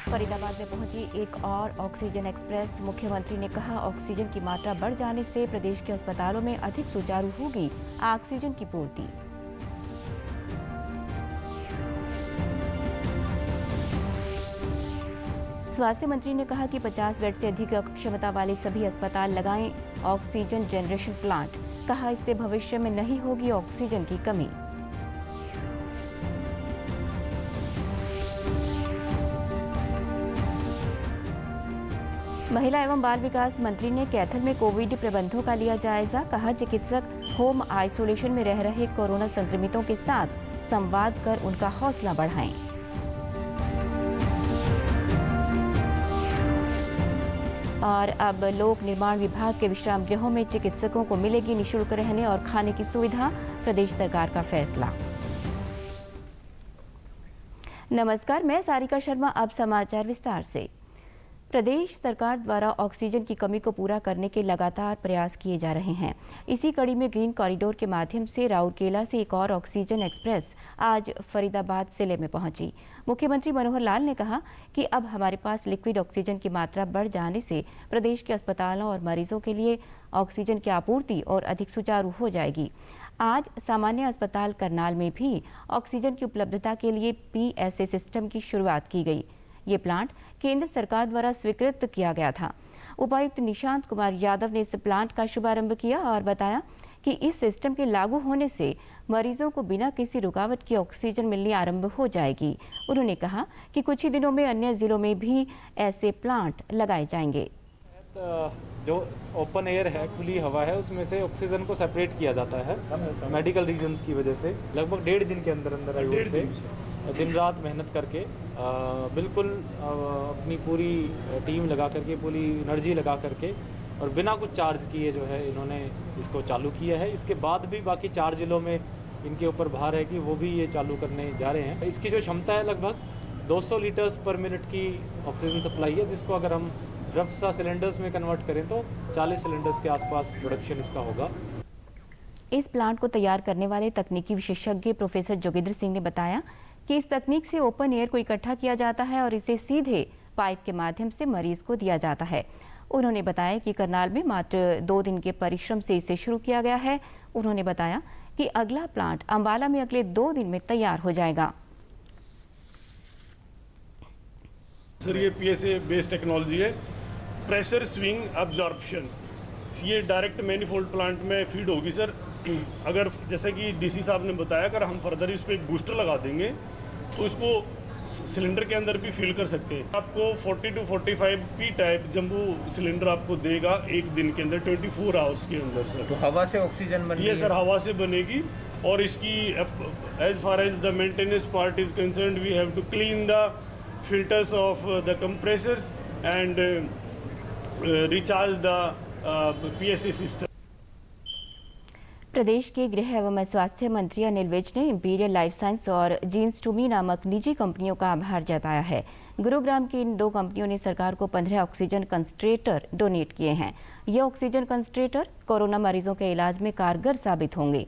फरीदाबाद में पहुंची एक और ऑक्सीजन एक्सप्रेस। मुख्यमंत्री ने कहा, ऑक्सीजन की मात्रा बढ़ जाने से प्रदेश के अस्पतालों में अधिक सुचारू होगी ऑक्सीजन की पूर्ति। स्वास्थ्य मंत्री ने कहा कि 50 बेड से अधिक क्षमता वाले सभी अस्पताल लगाएं ऑक्सीजन जनरेशन प्लांट। कहा, इससे भविष्य में नहीं होगी ऑक्सीजन की कमी। महिला एवं बाल विकास मंत्री ने कैथल में कोविड प्रबंधों का लिया जायजा। कहा, चिकित्सक होम आइसोलेशन में रह रहे कोरोना संक्रमितों के साथ संवाद कर उनका हौसला बढ़ाएं। और अब लोक निर्माण विभाग के विश्राम गृहों में चिकित्सकों को मिलेगी निःशुल्क रहने और खाने की सुविधा। प्रदेश सरकार का फैसला। नमस्कार, मैं सारिका शर्मा। अब समाचार विस्तार से। प्रदेश सरकार द्वारा ऑक्सीजन की कमी को पूरा करने के लगातार प्रयास किए जा रहे हैं। इसी कड़ी में ग्रीन कॉरिडोर के माध्यम से राउरकेला से एक और ऑक्सीजन एक्सप्रेस आज फरीदाबाद जिले में पहुंची। मुख्यमंत्री मनोहर लाल ने कहा कि अब हमारे पास लिक्विड ऑक्सीजन की मात्रा बढ़ जाने से प्रदेश के अस्पतालों और मरीजों के लिए ऑक्सीजन की आपूर्ति और अधिक सुचारू हो जाएगी। आज सामान्य अस्पताल करनाल में भी ऑक्सीजन की उपलब्धता के लिए PSA सिस्टम की शुरुआत की गई। ये प्लांट केंद्र सरकार द्वारा स्वीकृत किया गया था। उपायुक्त निशांत कुमार यादव ने इस प्लांट का शुभारंभ किया और बताया कि इस सिस्टम के लागू होने से मरीजों को बिना किसी रुकावट के ऑक्सीजन मिलनी आरंभ हो जाएगी। उन्होंने कहा कि कुछ ही दिनों में अन्य जिलों में भी ऐसे प्लांट लगाए जाएंगे। जो ओपन एयर है, खुली हवा है, उसमें से ऑक्सीजन को सेपरेट किया जाता है मेडिकल रीजंस की वजह से। लगभग 1.5 दिन के अंदर दिन रात मेहनत करके बिल्कुल अपनी पूरी टीम लगा करके, पूरी एनर्जी लगा करके और बिना कुछ चार्ज किए जो है इन्होंने इसको चालू किया है। इसके बाद भी बाकी 4 जिलों में इनके ऊपर भार है कि वो भी ये चालू करने जा रहे हैं। इसकी जो क्षमता है लगभग 200 लीटर्स पर मिनट की ऑक्सीजन सप्लाई है, जिसको अगर हम रफ सा सिलेंडर्स में कन्वर्ट करें तो 40 सिलेंडर्स के आसपास प्रोडक्शन इसका होगा। इस प्लांट को तैयार करने वाले तकनीकी विशेषज्ञ प्रोफेसर जोगिंदर सिंह ने बताया कि इस तकनीक से ओपन एयर को इकट्ठा किया जाता है और इसे सीधे पाइप के माध्यम से मरीज को दिया जाता है। उन्होंने बताया कि करनाल में मात्र 2 दिन के परिश्रम से इसे शुरू किया गया है। उन्होंने बताया कि अगला प्लांट अंबाला में अगले 2 दिन में तैयार हो जाएगा। सर, ये PSA बेस्ड टेक्नोलॉजी है, प्रेशर स्विंग अब्जॉर्प्शन। ये डायरेक्ट मैनिफोल्ड प्लांट में फीड होगी सर। अगर जैसे कि DC साहब ने बताया, अगर हम फर्दर इस पर एक बूस्टर लगा देंगे तो इसको सिलेंडर के अंदर भी फिल कर सकते हैं। आपको 40 to 45 P टाइप जंबू सिलेंडर आपको देगा 1 दिन के अंदर, 24 आवर्स के अंदर सर। तो हवा से ऑक्सीजन बनेगी? ये सर हवा से बनेगी। और इसकी as far as the maintenance part is concerned, we have to clean the filters of the compressors and recharge the PSA system. प्रदेश के गृह एवं स्वास्थ्य मंत्री अनिल विज ने इंपीरियल लाइफ साइंस और जीन्स टू मी नामक निजी कंपनियों का आभार जताया है। गुरुग्राम की इन 2 कंपनियों ने सरकार को 15 ऑक्सीजन कंसंट्रेटर डोनेट किए हैं। ये ऑक्सीजन कंसंट्रेटर कोरोना मरीजों के इलाज में कारगर साबित होंगे।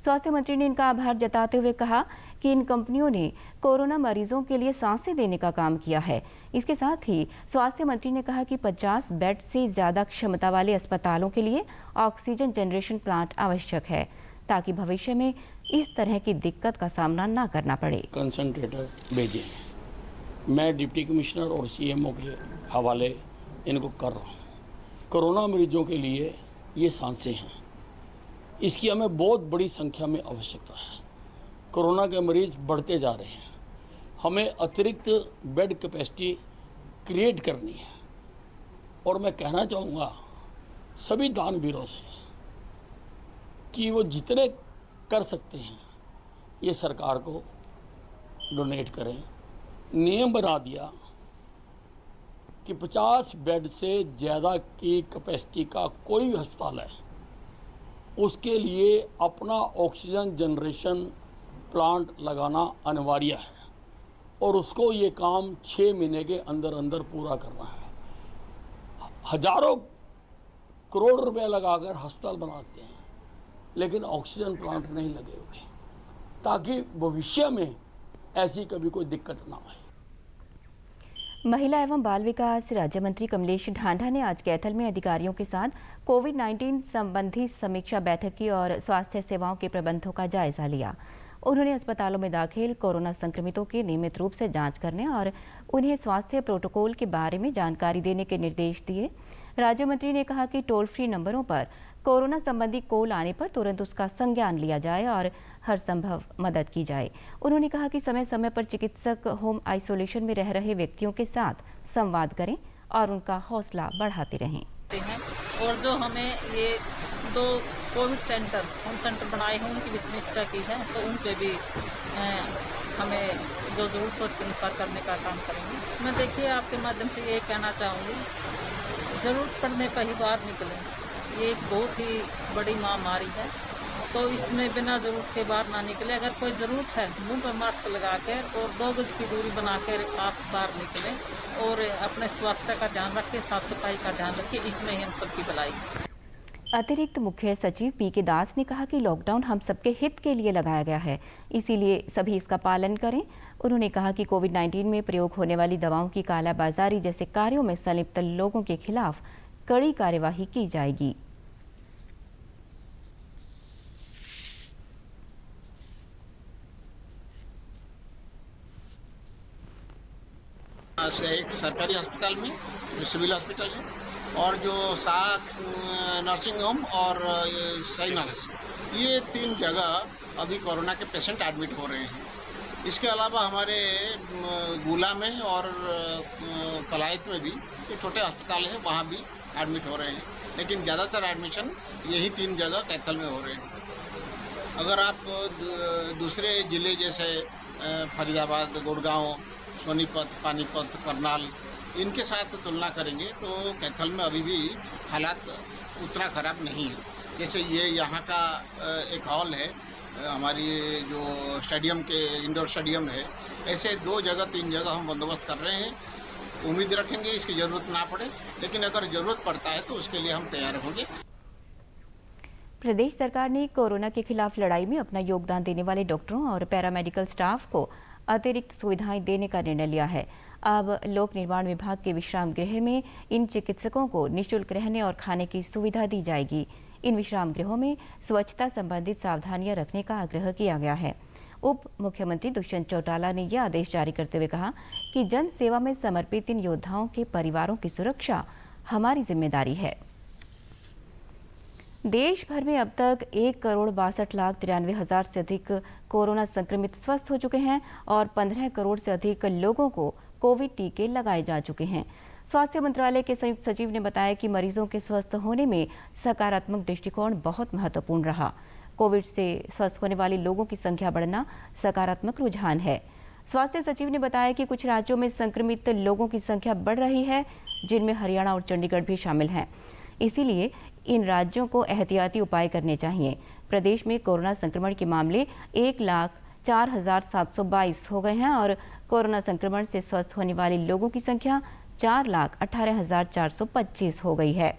स्वास्थ्य मंत्री ने इनका आभार जताते हुए कहा कि इन कंपनियों ने कोरोना मरीजों के लिए सांसें देने का काम किया है। इसके साथ ही स्वास्थ्य मंत्री ने कहा कि 50 बेड से ज्यादा क्षमता वाले अस्पतालों के लिए ऑक्सीजन जनरेशन प्लांट आवश्यक है, ताकि भविष्य में इस तरह की दिक्कत का सामना न करना पड़े। कंसंट्रेटर भेजे, मैं डिप्टी कमिश्नर और CMO के हवाले इनको कर रहा हूँ। कोरोना मरीजों के लिए ये सांसें हैं, इसकी हमें बहुत बड़ी संख्या में आवश्यकता है। कोरोना के मरीज बढ़ते जा रहे हैं, हमें अतिरिक्त बेड कैपेसिटी क्रिएट करनी है। और मैं कहना चाहूँगा सभी दानवीरों से कि वो जितने कर सकते हैं ये सरकार को डोनेट करें। नियम बना दिया कि 50 बेड से ज़्यादा की कैपेसिटी का कोई भी अस्पताल है, उसके लिए अपना ऑक्सीजन जनरेशन प्लांट लगाना अनिवार्य है और उसको ये काम 6 महीने के अंदर अंदर पूरा करना है। हजारों करोड़ रुपए लगाकर अस्पताल बनाते हैं, लेकिन ऑक्सीजन प्लांट नहीं लगे हुए, ताकि भविष्य में ऐसी कभी कोई दिक्कत ना आए। महिला एवं बाल विकास राज्य मंत्री कमलेश ढांढा ने आज कैथल में अधिकारियों के साथ कोविड-19 संबंधी समीक्षा बैठक की और स्वास्थ्य सेवाओं के प्रबंधों का जायजा लिया। उन्होंने अस्पतालों में दाखिल कोरोना संक्रमितों की नियमित रूप से जांच करने और उन्हें स्वास्थ्य प्रोटोकॉल के बारे में जानकारी देने के निर्देश दिए। राज्य मंत्री ने कहा कि टोल फ्री नंबरों पर कोरोना संबंधी कॉल आने पर तुरंत उसका संज्ञान लिया जाए और हर संभव मदद की जाए। उन्होंने कहा कि समय समय पर चिकित्सक होम आइसोलेशन में रह रहे व्यक्तियों के साथ संवाद करें और उनका हौसला बढ़ाते रहें। और जो हमें ये 2 कोविड सेंटर होम सेंटर बनाए हैं उनकी भी समीक्षा की है, तो उन पे भी हमें जो जरूरत हो उसके अनुसार करने का काम करेंगे। मैं देखिए आपके माध्यम से ये कहना चाहूँगी, ज़रूरत पड़ने पर ही बाहर निकलें। ये एक बहुत ही बड़ी महामारी है, तो इसमें बिना ज़रूरत के बाहर ना निकले। अगर कोई ज़रूरत है मुंह पर मास्क लगा कर और 2 गज की दूरी बना कर आप बाहर निकलें और अपने स्वास्थ्य का ध्यान रखें, साफ सफाई का ध्यान रखें। इसमें ही हम सबकी भलाई। अतिरिक्त मुख्य सचिव पी.के. दास ने कहा कि लॉकडाउन हम सबके हित के लिए लगाया गया है, इसीलिए सभी इसका पालन करें। उन्होंने कहा कि कोविड-19 में प्रयोग होने वाली दवाओं की कालाबाजारी जैसे कार्यों में संलिप्त लोगों के खिलाफ कड़ी कार्यवाही की जाएगी। एक सरकारी अस्पताल में जो सिविल हॉस्पिटल है और जो साख नर्सिंग होम और सही नर्स, ये 3 जगह अभी कोरोना के पेशेंट एडमिट हो रहे हैं। इसके अलावा हमारे गुला में और कलायत में भी जो छोटे अस्पताल हैं वहाँ भी एडमिट हो रहे हैं, लेकिन ज़्यादातर एडमिशन यही 3 जगह कैथल में हो रहे हैं। अगर आप दूसरे ज़िले जैसे फरीदाबाद, गुड़गांव, सोनीपत, पानीपत, करनाल इनके साथ तुलना करेंगे तो कैथल में अभी भी हालात उतना ख़राब नहीं है। जैसे ये यहाँ का एक हॉल है, हमारी जो स्टेडियम के इंडोर स्टेडियम है, ऐसे 2 जगह 3 जगह हम बंदोबस्त कर रहे हैं। उम्मीद रखेंगे इसकी ज़रूरत ना पड़े, लेकिन अगर ज़रूरत पड़ता है तो उसके लिए हम तैयार होंगे। प्रदेश सरकार ने कोरोना के खिलाफ लड़ाई में अपना योगदान देने वाले डॉक्टरों और पैरामेडिकल स्टाफ को अतिरिक्त सुविधाएं देने का निर्णय लिया है। अब लोक निर्माण विभाग के विश्राम गृह में इन चिकित्सकों को निःशुल्क रहने और खाने की सुविधा दी जाएगी। इन विश्राम गृहों में स्वच्छता संबंधित सावधानियां रखने का आग्रह किया गया है। उप मुख्यमंत्री दुष्यंत चौटाला ने यह आदेश जारी करते हुए कहा कि जन सेवा में समर्पित इन योद्धाओं के परिवारों की सुरक्षा हमारी जिम्मेदारी है। देश भर में अब तक 1,62,93,000 से अधिक कोरोना संक्रमित स्वस्थ हो चुके हैं और 15 करोड़ से अधिक लोगों को कोविड टीके लगाए जा चुके हैं। स्वास्थ्य मंत्रालय के संयुक्त सचिव ने बताया कि मरीजों के स्वस्थ होने में सकारात्मक दृष्टिकोण बहुत महत्वपूर्ण रहा। कोविड से स्वस्थ होने वाले लोगों की संख्या बढ़ना सकारात्मक रुझान है। स्वास्थ्य सचिव ने बताया कि कुछ राज्यों में संक्रमित लोगों की संख्या बढ़ रही है, जिनमें हरियाणा और चंडीगढ़ भी शामिल हैं। इसीलिए इन राज्यों को एहतियाती उपाय करने चाहिए। प्रदेश में कोरोना संक्रमण के मामले 1,04,722 हो गए हैं और कोरोना संक्रमण से स्वस्थ होने वाले लोगों की संख्या 4,18,425 हो गई है।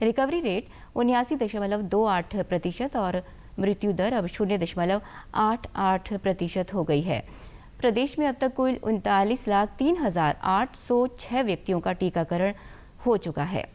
रिकवरी रेट 79.28% और मृत्यु दर अब 0.88% हो गई है। प्रदेश में अब तक कुल 39,03,806 व्यक्तियों का टीकाकरण हो चुका है।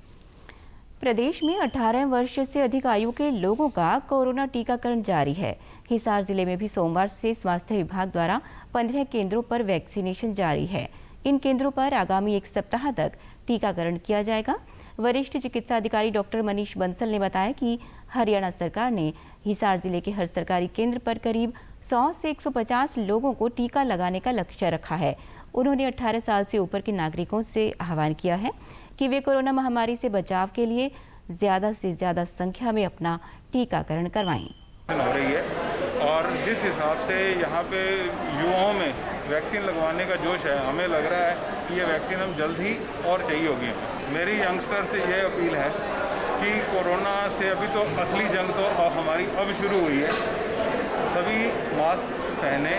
प्रदेश में 18 वर्ष से अधिक आयु के लोगों का कोरोना टीकाकरण जारी है। हिसार जिले में भी सोमवार से स्वास्थ्य विभाग द्वारा 15 केंद्रों पर वैक्सीनेशन जारी है। इन केंद्रों पर आगामी 1 सप्ताह तक टीकाकरण किया जाएगा। वरिष्ठ चिकित्सा अधिकारी डॉक्टर मनीष बंसल ने बताया कि हरियाणा सरकार ने हिसार जिले के हर सरकारी केंद्र पर करीब 100 से 150 लोगों को टीका लगाने का लक्ष्य रखा है। उन्होंने 18 साल से ऊपर के नागरिकों से आह्वान किया है कि वे कोरोना महामारी से बचाव के लिए ज़्यादा से ज़्यादा संख्या में अपना टीकाकरण करवाएं। हो रही है और जिस हिसाब से यहाँ पे युवाओं में वैक्सीन लगवाने का जोश है, हमें लग रहा है कि ये वैक्सीन हम जल्द ही और चाहिए होगी। मेरी यंगस्टर से ये अपील है कि कोरोना से अभी तो असली जंग तो हमारी अब शुरू हुई है। सभी मास्क पहने,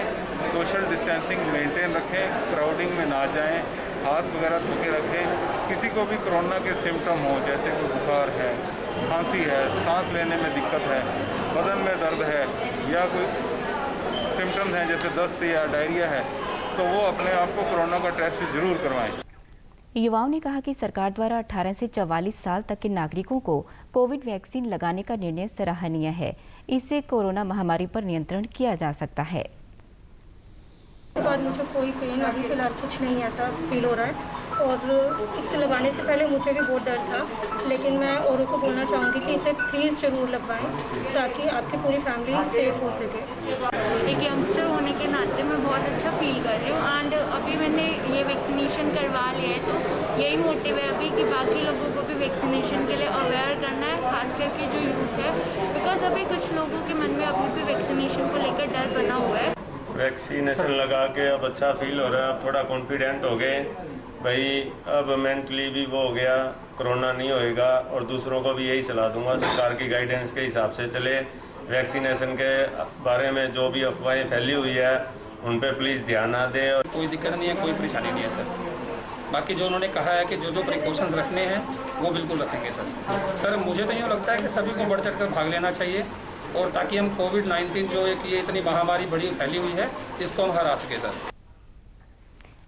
सोशल डिस्टेंसिंग मेंटेन रखें, क्राउडिंग में ना जाएं, हाथ वगैरह धो के रखें। किसी को भी कोरोना के सिम्टम हो, जैसे कोई बुखार है, खांसी है, सांस लेने में दिक्कत है, बदन में दर्द है या कोई सिम्टम्स हैं जैसे दस्त या डायरिया है, तो वो अपने आप को कोरोना का टेस्ट जरूर करवाएं। युवाओं ने कहा कि सरकार द्वारा 18 से 44 साल तक के नागरिकों को कोविड वैक्सीन लगाने का निर्णय सराहनीय है। इससे कोरोना महामारी पर नियंत्रण किया जा सकता है। के बाद मुझे कोई पेन अभी फिलहाल कुछ नहीं ऐसा फील हो रहा है, और इसे लगाने से पहले मुझे भी बहुत डर था, लेकिन मैं औरों को बोलना चाहूँगी कि इसे प्लीज़ ज़रूर लगवाएं ताकि आपकी पूरी फैमिली सेफ हो सके। एक यंगस्टर होने के नाते मैं बहुत अच्छा फील कर रही हूँ एंड अभी मैंने ये वैक्सीनेशन करवा लिया है, तो यही मोटिव है अभी कि बाकी लोगों को भी वैक्सीनेशन के लिए अवेयर करना है, खास करके जो यूथ है, बिकॉज अभी कुछ लोगों के मन में अभी भी वैक्सीनेशन को लेकर डर बना हुआ है। वैक्सीनेशन लगा के अब अच्छा फील हो रहा है, अब थोड़ा कॉन्फिडेंट हो गए भाई, अब मेंटली भी वो हो गया, कोरोना नहीं होएगा। और दूसरों को भी यही सलाह दूंगा, सरकार की गाइडेंस के हिसाब से चले। वैक्सीनेशन के बारे में जो भी अफवाहें फैली हुई है उन पे प्लीज़ ध्यान ना दें। और कोई दिक्कत नहीं है, कोई परेशानी नहीं है सर। बाकी जो उन्होंने कहा है कि जो जो प्रिकॉशंस रखने हैं वो बिल्कुल रखेंगे सर। मुझे तो यूँ लगता है कि सभी को बढ़ चढ़ कर भाग लेना चाहिए, और ताकि हम कोविड-19 जो एक ये इतनी महामारी बड़ी फैली हुई है, इसको हम हरा सके सर।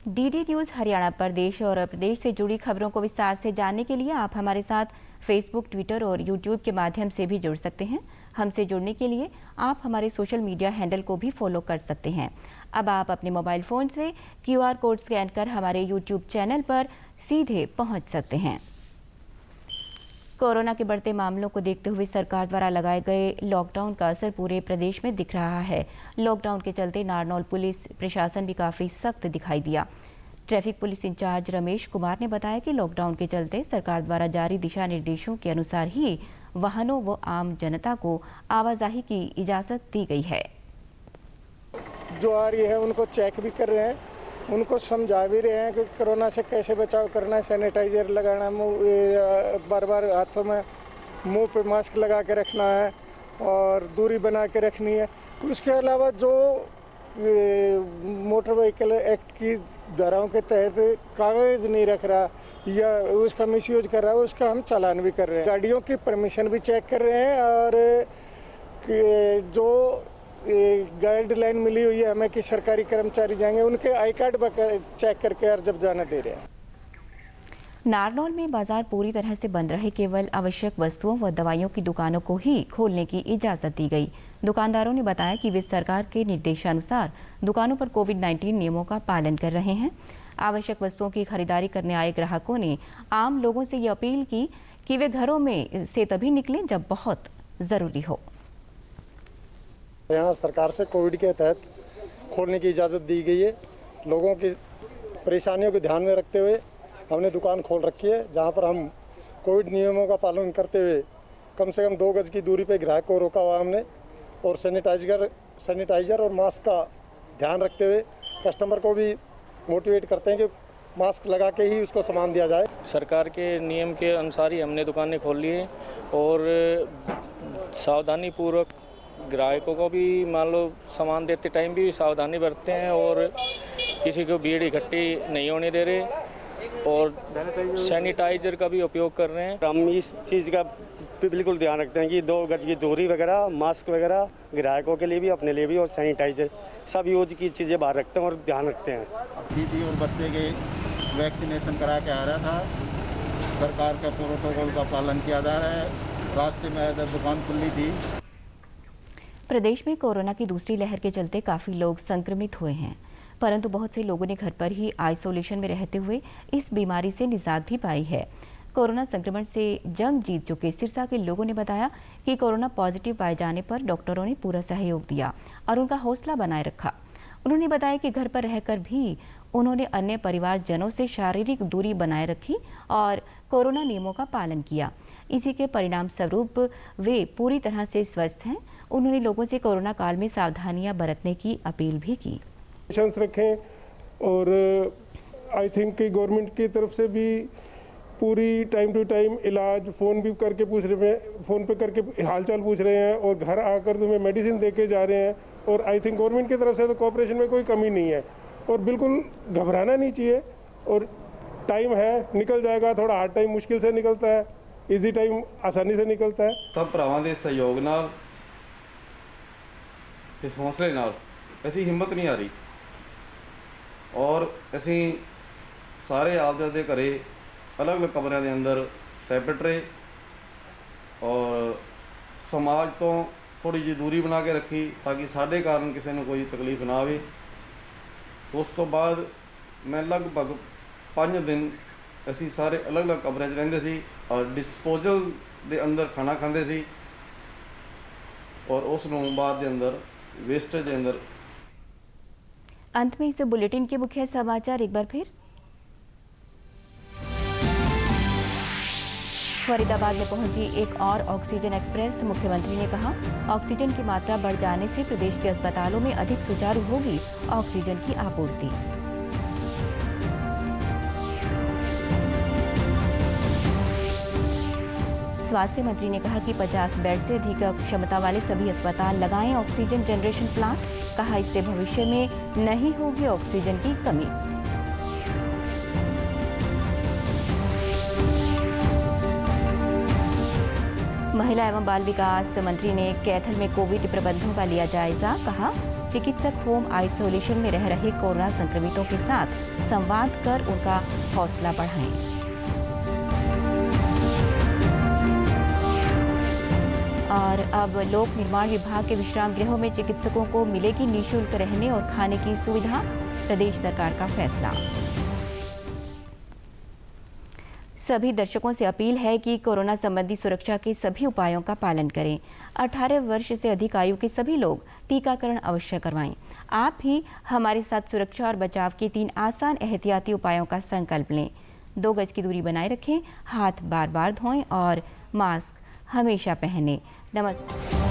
डीडी न्यूज़ हरियाणा प्रदेश और प्रदेश से जुड़ी खबरों को विस्तार से जानने के लिए आप हमारे साथ फेसबुक, ट्विटर और यूट्यूब के माध्यम से भी जुड़ सकते हैं। हमसे जुड़ने के लिए आप हमारे सोशल मीडिया हैंडल को भी फॉलो कर सकते हैं। अब आप अपने मोबाइल फ़ोन से QR कोड स्कैन कर हमारे यूट्यूब चैनल पर सीधे पहुंच सकते हैं। कोरोना के बढ़ते मामलों को देखते हुए सरकार द्वारा लगाए गए लॉकडाउन का असर पूरे प्रदेश में दिख रहा है। लॉकडाउन के चलते नारनौल पुलिस प्रशासन भी काफ़ी सख्त दिखाई दिया। Traffic police incharge Ramesh Kumar ने बताया कि लॉकडाउन के चलते सरकार द्वारा जारी दिशा निर्देशों के अनुसार ही वाहनों व आम जनता को आवाजाही की इजाज़त दी गई है। जो आ रही है उनको चेक भी कर रहे हैं, उनको समझा भी रहे हैं कि कोरोना से कैसे बचाव करना है, सैनिटाइजर लगाना, बार बार हाथों में मुंह पे मास्क लगा के रखना है और दूरी बना के रखनी है। उसके अलावा जो मोटर व्हीकल एक्ट की धाराओं के तहत कागज नहीं रख रहा या उसका मिसयूज कर रहा है, उसका हम चालान भी कर रहे हैं। गाड़ियों की परमिशन भी चेक कर रहे हैं, और जो गाइडलाइन मिली हुई है हमें कि सरकारी कर्मचारी जाएंगे, उनके आई कार्ड चेक करके और जब जाना दे रहे हैं। नारनौल में बाजार पूरी तरह से बंद रहे, केवल आवश्यक वस्तुओं व दवाइयों की दुकानों को ही खोलने की इजाज़त दी गई। दुकानदारों ने बताया कि वे सरकार के निर्देशानुसार दुकानों पर कोविड-19 नियमों का पालन कर रहे हैं। आवश्यक वस्तुओं की खरीदारी करने आए ग्राहकों ने आम लोगों से ये अपील की कि वे घरों में से तभी निकलें जब बहुत ज़रूरी हो। हरियाणा सरकार से कोविड के तहत खोलने की इजाज़त दी गई है। लोगों की परेशानियों को ध्यान में रखते हुए हमने दुकान खोल रखी है, जहां पर हम कोविड नियमों का पालन करते हुए कम से कम 2 गज की दूरी पे ग्राहक को रोका हुआ हमने, और सैनिटाइजर और मास्क का ध्यान रखते हुए कस्टमर को भी मोटिवेट करते हैं कि मास्क लगा के ही उसको सामान दिया जाए। सरकार के नियम के अनुसार ही हमने दुकानें खोल ली हैं, और सावधानी पूर्वक ग्राहकों को भी मान लो सामान देते टाइम भी सावधानी बरतते हैं, और किसी को भीड़ इकट्ठी नहीं होने दे रहे, और सैनिटाइजर का भी उपयोग कर रहे हैं। हम इस चीज़ का बिल्कुल ध्यान रखते हैं कि 2 गज की दूरी वगैरह, मास्क वगैरह ग्राहकों के लिए भी, अपने लिए भी, और सैनिटाइजर सब यूज की चीज़ें बाहर रखते हैं और ध्यान रखते हैं। दीदी और बच्चे के वैक्सीनेशन करा के आ रहा था, सरकार का प्रोटोकॉल का पालन किया जा रहा है। रास्ते में दुकान खुली थी। प्रदेश में कोरोना की दूसरी लहर के चलते काफ़ी लोग संक्रमित हुए हैं, परंतु बहुत से लोगों ने घर पर ही आइसोलेशन में रहते हुए इस बीमारी से निजात भी पाई है। कोरोना संक्रमण से जंग जीत चुके सिरसा के लोगों ने बताया कि कोरोना पॉजिटिव पाए जाने पर डॉक्टरों ने पूरा सहयोग दिया और उनका हौसला बनाए रखा। उन्होंने बताया कि घर पर रहकर भी उन्होंने अन्य परिवारजनों से शारीरिक दूरी बनाए रखी और कोरोना नियमों का पालन किया। इसी के परिणाम स्वरूप वे पूरी तरह से स्वस्थ हैं। उन्होंने लोगों से कोरोना काल में सावधानियां बरतने की अपील भी की। रखें, और आई थिंक कि गवर्नमेंट की तरफ से भी पूरी टाइम टू टाइम इलाज फ़ोन भी करके पूछ रहे हैं, फ़ोन पे करके हालचाल पूछ रहे हैं, और घर आकर तुम्हें मेडिसिन दे के जा रहे हैं। और आई थिंक गवर्नमेंट की तरफ से तो कोऑपरेशन में कोई कमी नहीं है, और बिल्कुल घबराना नहीं चाहिए। और टाइम है, निकल जाएगा। थोड़ा हार्ड टाइम मुश्किल से निकलता है, ईजी टाइम आसानी से निकलता है। सब भरावां दे सहयोग नाल ते हौसले नाल असीं हिम्मत नहीं आ रही, और असीं ਸਾਰੇ ਆਪਦੇ ਆਪਦੇ ਘਰੇ ਅਲੱਗ-ਅਲੱਗ ਕਮਰਿਆਂ ਦੇ ਅੰਦਰ ਸੈਪਰੇਟ ਰਹੇ ਔਰ ਸਮਾਜ ਤੋਂ ਥੋੜੀ ਜਿਹੀ ਦੂਰੀ ਬਣਾ ਕੇ ਰੱਖੀ ਤਾਂ ਕਿ ਸਾਡੇ ਕਾਰਨ ਕਿਸੇ ਨੂੰ ਕੋਈ ਤਕਲੀਫ ਨਾ ਆਵੇ। ਉਸ ਤੋਂ ਬਾਅਦ ਮੈਂ ਲਗਭਗ 5 ਦਿਨ ਅਸੀਂ ਸਾਰੇ ਅਲੱਗ-ਅਲੱਗ ਕਮਰਿਆਂ 'ਚ ਰਹਿੰਦੇ ਸੀ ਔਰ ਡਿਸਪੋਜ਼ਲ ਦੇ ਅੰਦਰ ਖਾਣਾ ਖਾਂਦੇ ਸੀ और उसनों बाद के अंदर वेस्टेज के अंदर। अंत में इस बुलेटिन के मुख्य समाचार एक बार फिर। फरीदाबाद में पहुंची एक और ऑक्सीजन एक्सप्रेस। मुख्यमंत्री ने कहा, ऑक्सीजन की मात्रा बढ़ जाने से प्रदेश के अस्पतालों में अधिक सुचारू होगी ऑक्सीजन की आपूर्ति। स्वास्थ्य मंत्री ने कहा कि 50 बेड से अधिक क्षमता वाले सभी अस्पताल लगाएं ऑक्सीजन जनरेशन प्लांट। कहा, इससे भविष्य में नहीं होगी ऑक्सीजन की कमी। महिला एवं बाल विकास मंत्री ने कैथल में कोविड प्रबंधों का लिया जायजा। कहा, चिकित्सक होम आइसोलेशन में रह रहे कोरोना संक्रमितों के साथ संवाद कर उनका हौसला बढ़ाएं। और अब लोक निर्माण विभाग के विश्राम गृहों में चिकित्सकों को मिलेगी निःशुल्क रहने और खाने की सुविधा। प्रदेश सरकार का फैसला। सभी दर्शकों से अपील है कि कोरोना संबंधी सुरक्षा के सभी उपायों का पालन करें। 18 वर्ष से अधिक आयु के सभी लोग टीकाकरण अवश्य करवाएं। आप भी हमारे साथ सुरक्षा और बचाव के 3 आसान एहतियाती उपायों का संकल्प लें। 2 गज की दूरी बनाए रखें, हाथ बार बार धोएं और मास्क हमेशा पहनें। नमस्ते।